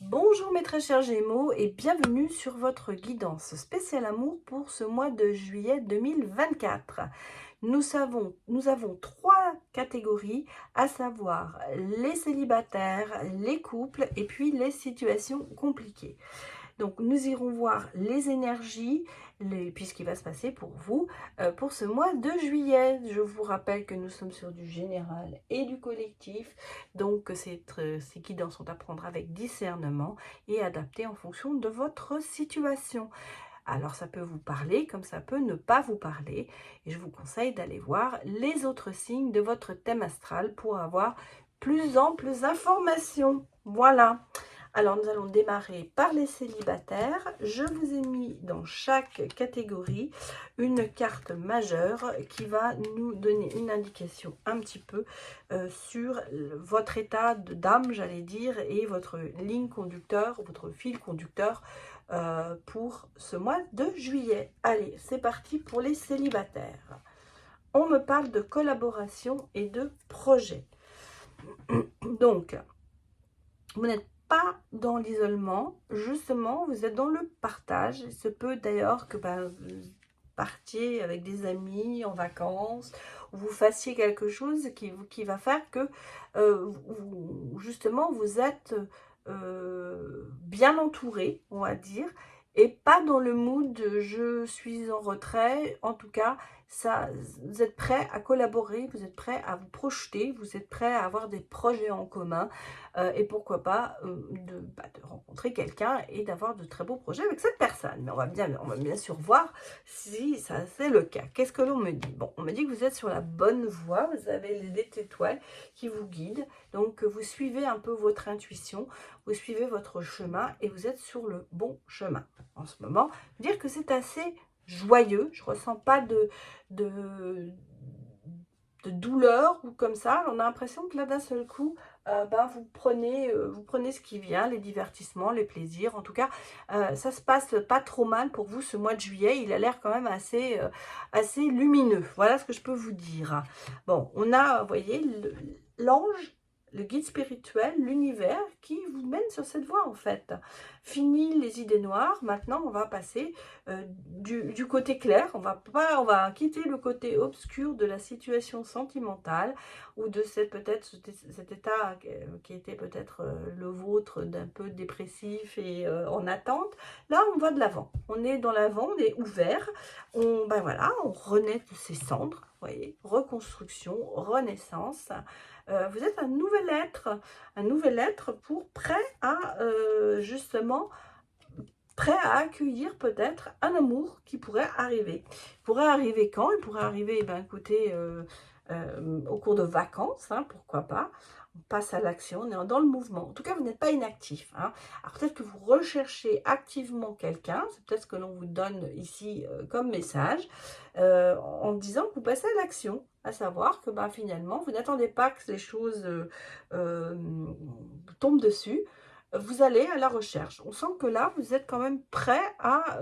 Bonjour mes très chers Gémeaux et bienvenue sur votre guidance spéciale amour pour ce mois de juillet 2024. Nous avons trois catégories, à savoir les célibataires, les couples et puis les situations compliquées. Donc nous irons voir les énergies, puis ce qui va se passer pour vous pour ce mois de juillet. Je vous rappelle que nous sommes sur du général et du collectif, donc ces guidances sont à prendre avec discernement et adaptées en fonction de votre situation. Alors ça peut vous parler comme ça peut ne pas vous parler, et je vous conseille d'aller voir les autres signes de votre thème astral pour avoir plus amples informations. Voilà. Alors, nous allons démarrer par les célibataires. Je vous ai mis dans chaque catégorie une carte majeure qui va nous donner une indication un petit peu sur votre état d'âme, j'allais dire, et votre ligne conducteur, votre fil conducteur pour ce mois de juillet. Allez, c'est parti pour les célibataires. On me parle de collaboration et de projet. Donc, vous n'êtes pas dans l'isolement, justement, vous êtes dans le partage. Il se peut d'ailleurs que vous partiez avec des amis en vacances, ou vous fassiez quelque chose qui va faire que justement vous êtes bien entouré, on va dire, et pas dans le mood de je suis en retrait. En tout cas, ça, vous êtes prêt à collaborer, vous êtes prêt à vous projeter, vous êtes prêt à avoir des projets en commun. Et pourquoi pas de rencontrer quelqu'un et d'avoir de très beaux projets avec cette personne. Mais on va bien sûr voir si ça c'est le cas. Qu'est-ce que l'on me dit? Bon, on me dit que vous êtes sur la bonne voie, vous avez les étoiles qui vous guident, donc vous suivez un peu votre intuition, vous suivez votre chemin et vous êtes sur le bon chemin. En ce moment, dire que c'est assez joyeux, je ressens pas de, de douleur ou comme ça. On a l'impression que là d'un seul coup vous prenez ce qui vient, les divertissements, les plaisirs. En tout cas, ça se passe pas trop mal pour vous ce mois de juillet. Il a l'air quand même assez lumineux. Voilà ce que je peux vous dire. Bon, on a, vous voyez, l'ange, le guide spirituel, l'univers qui vous mène sur cette voie en fait. Fini les idées noires, maintenant on va passer du côté clair, on va quitter le côté obscur de la situation sentimentale ou de peut-être cet état qui était peut-être le vôtre d'un peu dépressif et en attente. Là on va de l'avant, on est dans l'avant, on est ouvert, voilà, on renaît de ses cendres, vous voyez, reconstruction, renaissance. Vous êtes un nouvel être pour prêt à justement prêt à accueillir peut-être un amour qui pourrait arriver. Il pourrait arriver quand? Il pourrait arriver, écoutez, au cours de vacances, hein, pourquoi pas. On passe à l'action, on est dans le mouvement. En tout cas, vous n'êtes pas inactif. Hein. Alors peut-être que vous recherchez activement quelqu'un, c'est peut-être ce que l'on vous donne ici comme message, en disant que vous passez à l'action, à savoir que finalement, vous n'attendez pas que les choses tombent dessus, vous allez à la recherche. On sent que là, vous êtes quand même prêt à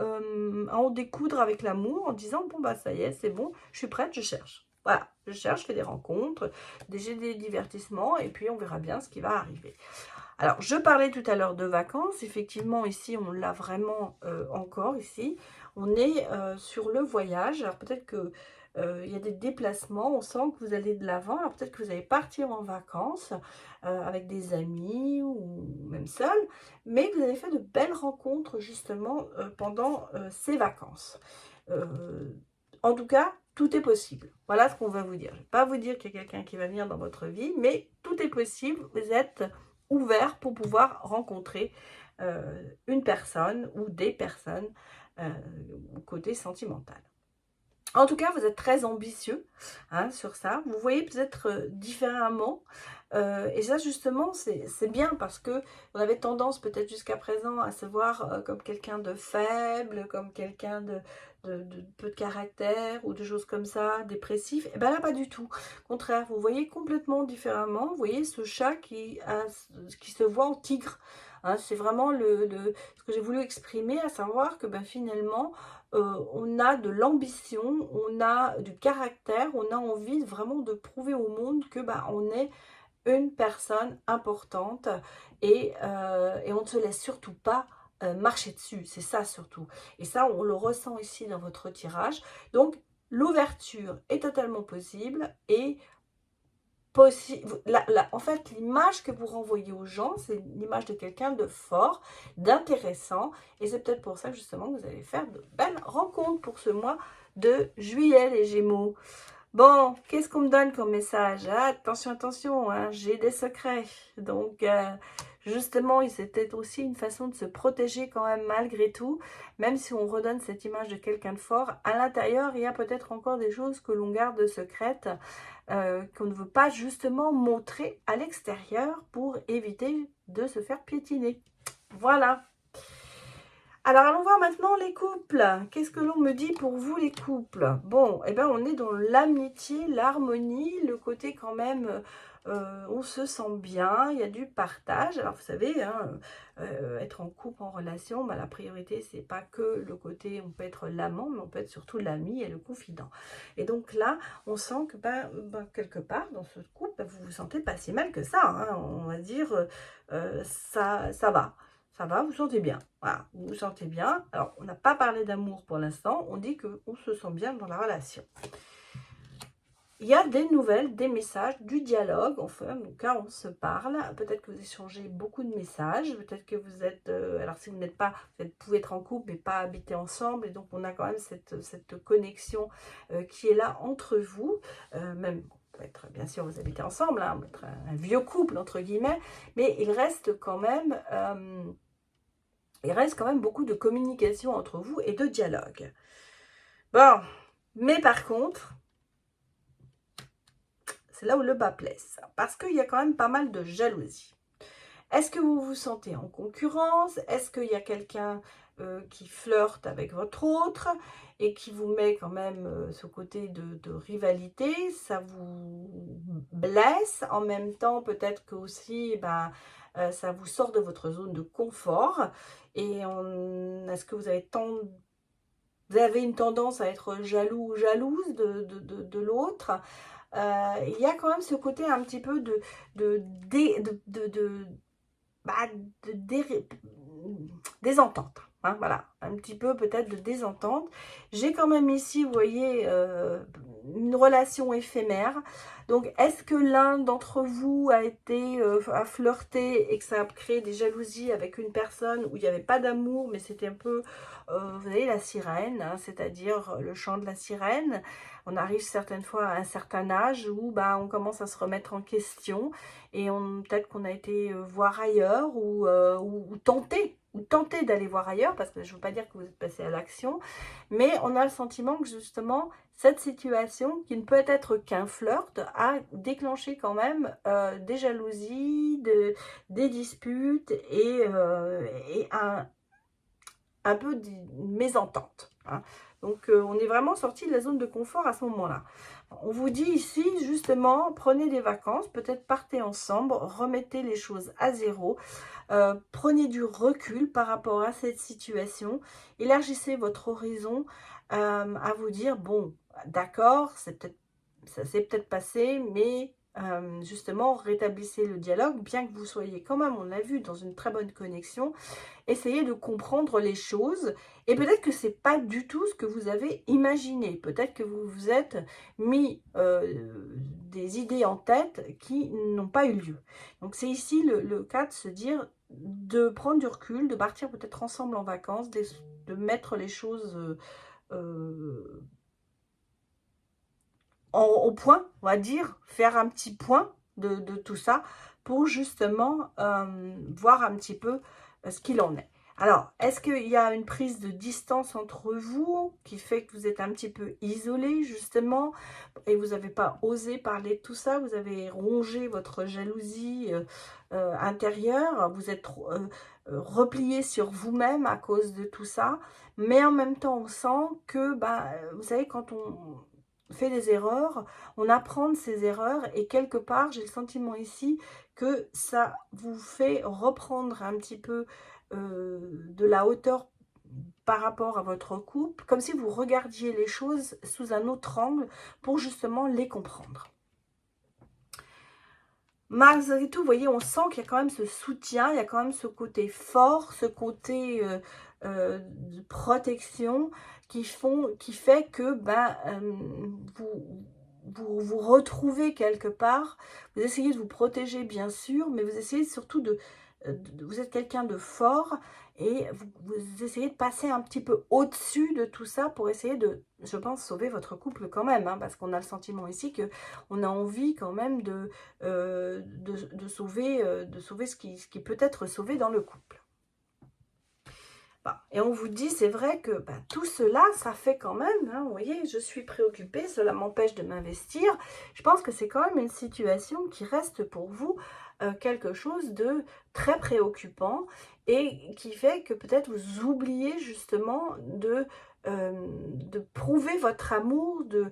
en découdre avec l'amour en disant, bon, ça y est, c'est bon, je suis prête, je cherche. Voilà, je cherche, je fais des rencontres, j'ai des divertissements, et puis on verra bien ce qui va arriver. Alors, je parlais tout à l'heure de vacances. Effectivement, ici, on l'a vraiment encore, ici. On est sur le voyage. Alors, peut-être que il y a des déplacements. On sent que vous allez de l'avant. Alors, peut-être que vous allez partir en vacances avec des amis ou même seul. Mais vous avez fait de belles rencontres, justement, pendant ces vacances. En tout cas, tout est possible. Voilà ce qu'on va vous dire. Je ne vais pas vous dire qu'il y a quelqu'un qui va venir dans votre vie, mais tout est possible. Vous êtes ouvert pour pouvoir rencontrer une personne ou des personnes au côté sentimental. En tout cas, vous êtes très ambitieux sur ça. Vous voyez peut-être différemment. Et ça, justement, c'est bien parce que on avait tendance peut-être jusqu'à présent à se voir comme quelqu'un de faible, comme quelqu'un de peu de caractère ou de choses comme ça, dépressif. Et bien là, pas du tout. Au contraire, vous voyez complètement différemment. Vous voyez ce chat qui se voit en tigre. C'est vraiment ce que j'ai voulu exprimer, à savoir que finalement, on a de l'ambition, on a du caractère, on a envie vraiment de prouver au monde que on est une personne importante et on ne se laisse surtout pas marcher dessus, c'est ça surtout. Et ça, on le ressent ici dans votre tirage. Donc, l'ouverture est totalement possible et en fait, l'image que vous renvoyez aux gens, c'est l'image de quelqu'un de fort, d'intéressant. Et c'est peut-être pour ça, justement, que vous allez faire de belles rencontres pour ce mois de juillet, les Gémeaux. Bon, qu'est-ce qu'on me donne comme message? Ah, attention, attention, hein, j'ai des secrets. Donc, justement, c'était aussi une façon de se protéger quand même malgré tout. Même si on redonne cette image de quelqu'un de fort, à l'intérieur, il y a peut-être encore des choses que l'on garde secrètes, qu'on ne veut pas justement montrer à l'extérieur pour éviter de se faire piétiner. Voilà. Alors, allons voir maintenant les couples. Qu'est-ce que l'on me dit pour vous, les couples? Bon, eh bien, on est dans l'amitié, l'harmonie, le côté quand même, on se sent bien, il y a du partage. Alors, vous savez, hein, être en couple, en relation, bah, la priorité, c'est pas que le côté, on peut être l'amant, mais on peut être surtout l'ami et le confident. Et donc là, on sent que, quelque part, dans ce couple, vous vous sentez pas si mal que ça, hein, on va dire, ça va. Ça va, vous vous sentez bien. Voilà, vous vous sentez bien. Alors, on n'a pas parlé d'amour pour l'instant. On dit qu'on se sent bien dans la relation. Il y a des nouvelles, des messages, du dialogue. Enfin, donc là, on se parle. Peut-être que vous échangez beaucoup de messages. Peut-être que vous êtes... alors, si vous n'êtes pas... Vous pouvez être en couple, mais pas habiter ensemble. Et donc, on a quand même cette connexion qui est là entre vous. Même... Être, bien sûr, vous habitez ensemble, hein, être un vieux couple, entre guillemets, mais il reste quand même beaucoup de communication entre vous et de dialogue. Bon, mais par contre, c'est là où le bas blesse, parce qu'il y a quand même pas mal de jalousie. Est-ce que vous vous sentez en concurrence? Est-ce qu'il y a quelqu'un qui flirte avec votre autre et qui vous met quand même ce côté de rivalité? Ça vous blesse. En même temps, peut-être que aussi, ça vous sort de votre zone de confort. Et est-ce que vous avez une tendance à être jaloux ou jalouse de l'autre? Il y a quand même ce côté un petit peu de, dé- de, bah, de désentente. Hein, voilà, un petit peu peut-être de désentente. J'ai quand même ici, vous voyez, une relation éphémère. Donc, est-ce que l'un d'entre vous a flirté et que ça a créé des jalousies avec une personne où il n'y avait pas d'amour, mais c'était un peu, vous voyez, la sirène, hein, c'est-à-dire le chant de la sirène. On arrive certaines fois à un certain âge où on commence à se remettre en question et peut-être qu'on a été voir ailleurs ou tenter d'aller voir ailleurs, parce que je ne veux pas dire que vous êtes passé à l'action, mais on a le sentiment que justement cette situation, qui ne peut être qu'un flirt, a déclenché quand même des jalousies, des disputes et un peu de mésentente. Hein. Donc, on est vraiment sorti de la zone de confort à ce moment-là. On vous dit ici, justement, prenez des vacances, peut-être partez ensemble, remettez les choses à zéro, prenez du recul par rapport à cette situation, élargissez votre horizon à vous dire, bon, d'accord, ça s'est peut-être passé, mais justement, rétablissez le dialogue, bien que vous soyez quand même, on l'a vu, dans une très bonne connexion. Essayez de comprendre les choses et peut-être que c'est pas du tout ce que vous avez imaginé. Peut-être que vous vous êtes mis des idées en tête qui n'ont pas eu lieu. Donc c'est ici le cas de se dire, de prendre du recul, de partir peut-être ensemble en vacances, de mettre les choses euh, au point, on va dire, faire un petit point de tout ça pour justement voir un petit peu ce qu'il en est. Alors, est-ce qu'il y a une prise de distance entre vous qui fait que vous êtes un petit peu isolé justement et vous n'avez pas osé parler de tout ça, vous avez rongé votre jalousie intérieure, vous êtes replié sur vous-même à cause de tout ça, mais en même temps on sent que, vous savez, quand on fait des erreurs, on apprend de ces erreurs et quelque part, j'ai le sentiment ici que ça vous fait reprendre un petit peu de la hauteur par rapport à votre couple, comme si vous regardiez les choses sous un autre angle pour justement les comprendre. malgré tout, vous voyez, on sent qu'il y a quand même ce soutien, il y a quand même ce côté fort, ce côté de protection qui fait que vous retrouvez quelque part. Vous essayez de vous protéger, bien sûr, mais vous essayez surtout vous êtes quelqu'un de fort et vous essayez de passer un petit peu au-dessus de tout ça pour essayer de, je pense, sauver votre couple quand même, hein, parce qu'on a le sentiment ici que on a envie quand même de sauver ce qui peut être sauvé dans le couple. Bon, et on vous dit, c'est vrai que tout cela, ça fait quand même, hein, vous voyez, je suis préoccupée, cela m'empêche de m'investir. Je pense que c'est quand même une situation qui reste pour vous quelque chose de très préoccupant et qui fait que peut-être vous oubliez justement de prouver votre amour, de,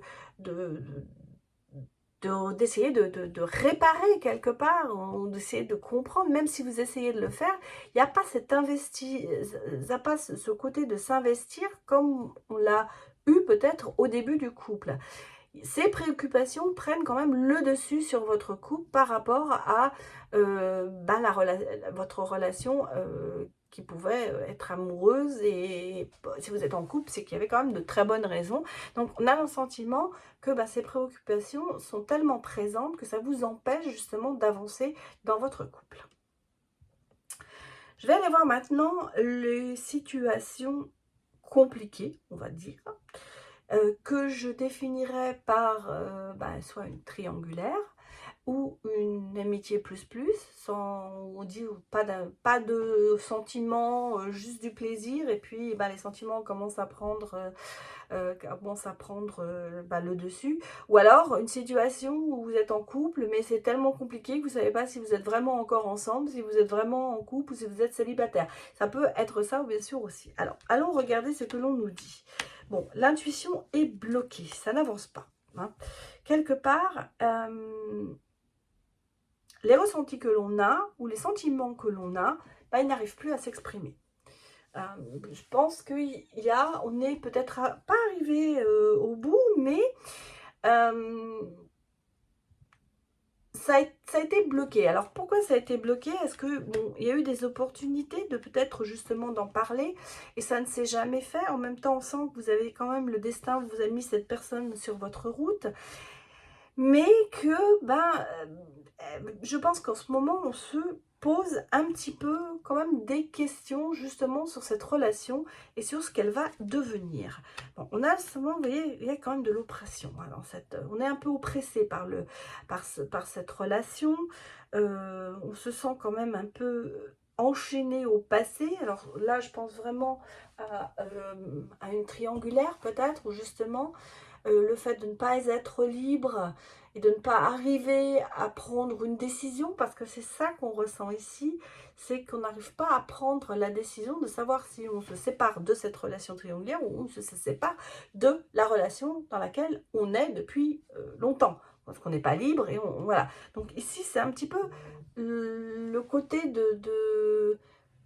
d'essayer de réparer quelque part, ou d'essayer de comprendre, même si vous essayez de le faire, il n'y a pas cet ce côté de s'investir comme on l'a eu peut-être au début du couple. Ces préoccupations prennent quand même le dessus sur votre couple par rapport à votre relation qui pouvait être amoureuse, et si vous êtes en couple, c'est qu'il y avait quand même de très bonnes raisons. Donc on a le sentiment que ces préoccupations sont tellement présentes que ça vous empêche justement d'avancer dans votre couple. Je vais aller voir maintenant les situations compliquées, on va dire, que je définirais par soit une triangulaire ou une amitié plus, sans, on dit pas de sentiments, juste du plaisir, et puis les sentiments commencent à prendre le dessus, ou alors une situation où vous êtes en couple, mais c'est tellement compliqué que vous ne savez pas si vous êtes vraiment encore ensemble, si vous êtes vraiment en couple ou si vous êtes célibataire. Ça peut être ça, bien sûr, aussi. Alors, allons regarder ce que l'on nous dit. Bon, l'intuition est bloquée, ça n'avance pas, hein. Quelque part, les ressentis que l'on a, ou les sentiments que l'on a, ils n'arrivent plus à s'exprimer. Je pense on n'est peut-être pas arrivé au bout, mais ça a été bloqué. Alors pourquoi ça a été bloqué? Est-ce que il y a eu des opportunités de peut-être justement d'en parler et ça ne s'est jamais fait? En même temps, on sent que vous avez quand même le destin, vous a mis cette personne sur votre route, mais que je pense qu'en ce moment on se pose un petit peu quand même des questions justement sur cette relation et sur ce qu'elle va devenir. Bon, on a vous voyez, il y a quand même de l'oppression, hein, on est un peu oppressé par cette relation. On se sent quand même un peu enchaîné au passé. Alors là, je pense vraiment à une triangulaire peut-être, où justement le fait de ne pas être libre et de ne pas arriver à prendre une décision, parce que c'est ça qu'on ressent ici, c'est qu'on n'arrive pas à prendre la décision de savoir si on se sépare de cette relation triangulaire ou on se sépare de la relation dans laquelle on est depuis longtemps, parce qu'on n'est pas libre et voilà. Donc ici, c'est un petit peu le côté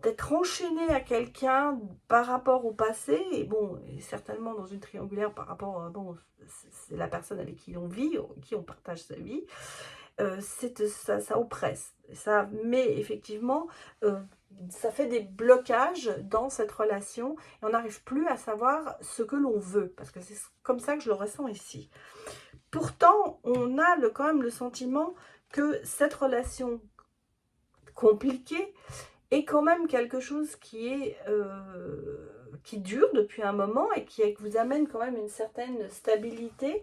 d'être enchaîné à quelqu'un par rapport au passé, et bon, et certainement dans une triangulaire par rapport, c'est la personne avec qui on vit, qui on partage sa vie, ça oppresse, ça met effectivement, ça fait des blocages dans cette relation, et on n'arrive plus à savoir ce que l'on veut, parce que c'est comme ça que je le ressens ici. Pourtant, on a quand même le sentiment que cette relation compliquée est quand même quelque chose qui dure depuis un moment et qui vous amène quand même une certaine stabilité.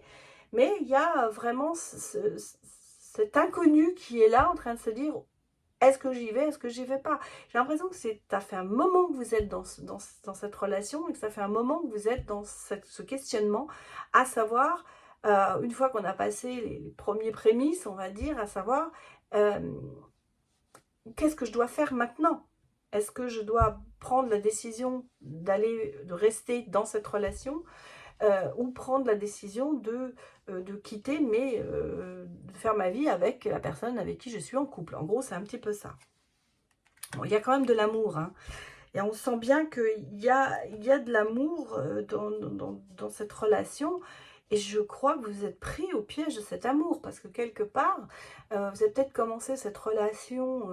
Mais il y a vraiment cet inconnu qui est là en train de se dire, est-ce que j'y vais, est-ce que j'y vais pas? J'ai l'impression que ça fait un moment que vous êtes dans cette relation et que ça fait un moment que vous êtes dans ce questionnement, à savoir, une fois qu'on a passé les premiers prémices, on va dire, à savoir... qu'est-ce que je dois faire maintenant? Est-ce que je dois prendre la décision de rester dans cette relation, ou prendre la décision de quitter, mais de faire ma vie avec la personne avec qui je suis en couple? En gros, c'est un petit peu ça. Bon, il y a quand même de l'amour, hein, et on sent bien qu'il y a de l'amour dans cette relation, Et je crois que vous êtes pris au piège de cet amour, parce que quelque part, vous avez peut-être commencé cette relation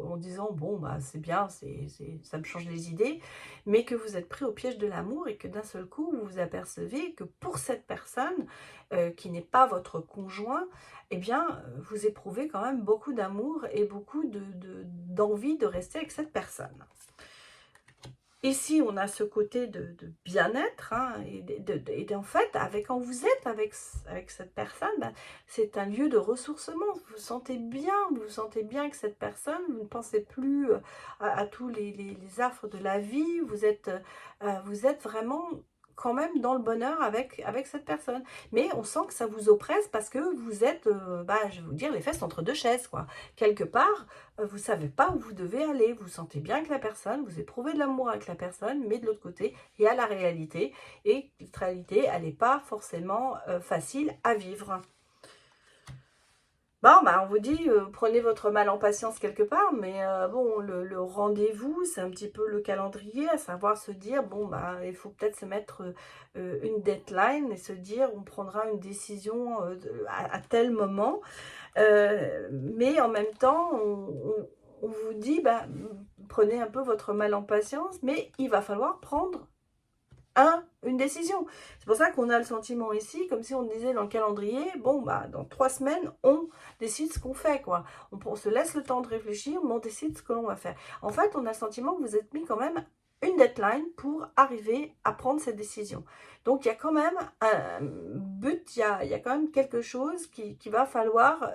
en disant, bon, bah, c'est bien, ça me change les idées, mais que vous êtes pris au piège de l'amour et que d'un seul coup, vous vous apercevez que pour cette personne, qui n'est pas votre conjoint, eh bien, vous éprouvez quand même beaucoup d'amour et beaucoup d'envie de rester avec cette personne. Ici, on a ce côté de bien-être, hein, et en fait, quand vous êtes avec cette personne, ben, c'est un lieu de ressourcement. Vous vous sentez bien, vous vous sentez bien avec cette personne, vous ne pensez plus à tous les affres de la vie, vous êtes vraiment quand même dans le bonheur avec cette personne. Mais on sent que ça vous oppresse parce que vous êtes, bah, je vais vous dire, les fesses entre deux chaises, quoi. Quelque part, vous ne savez pas où vous devez aller, vous sentez bien avec la personne, vous éprouvez de l'amour avec la personne, mais de l'autre côté, il y a la réalité, et cette réalité, elle n'est pas forcément facile à vivre. Bon, bah, on vous dit, prenez votre mal en patience quelque part, mais bon, le rendez-vous, c'est un petit peu le calendrier, à savoir se dire, bon, bah, il faut peut-être se mettre une deadline et se dire, on prendra une décision à tel moment. Mais en même temps, on vous dit, bah, prenez un peu votre mal en patience, mais il va falloir prendre une décision. C'est pour ça qu'on a le sentiment ici, comme si on disait dans le calendrier, bon, bah, dans 3 semaines, on décide ce qu'on fait, quoi. On se laisse le temps de réfléchir, mais on décide ce que l'on va faire. En fait, on a le sentiment que vous êtes mis quand même une deadline pour arriver à prendre cette décision. Donc, il y a quand même un but, il y a quand même quelque chose qui va falloir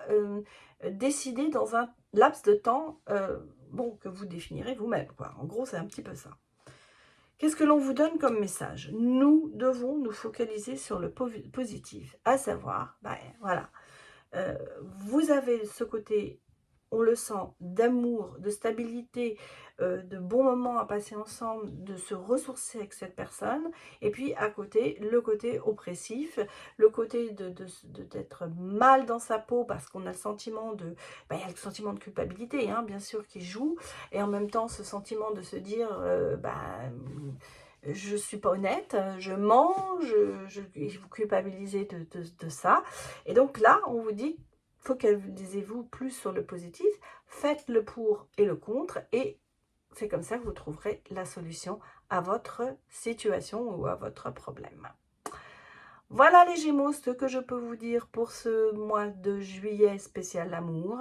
décider dans un laps de temps, bon, que vous définirez vous-même, quoi. En gros, c'est un petit peu ça. Qu'est-ce que l'on vous donne comme message? Nous devons nous focaliser sur le positif, à savoir, ben, voilà, vous avez ce côté, on le sent, d'amour, de stabilité, de bons moments à passer ensemble, de se ressourcer avec cette personne. Et puis à côté, le côté oppressif, le côté d'être mal dans sa peau parce qu'on a le sentiment il y a le sentiment de culpabilité, hein, bien sûr, qui joue. Et en même temps, ce sentiment de se dire, je suis pas honnête, je mens, et vous culpabilisez de ça. Et donc là, on vous dit, focalisez-vous plus sur le positif, faites le pour et le contre, et c'est comme ça que vous trouverez la solution à votre situation ou à votre problème. Voilà les Gémeaux, ce que je peux vous dire pour ce mois de juillet spécial amour.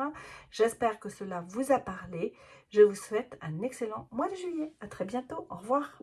J'espère que cela vous a parlé. Je vous souhaite un excellent mois de juillet. À très bientôt. Au revoir.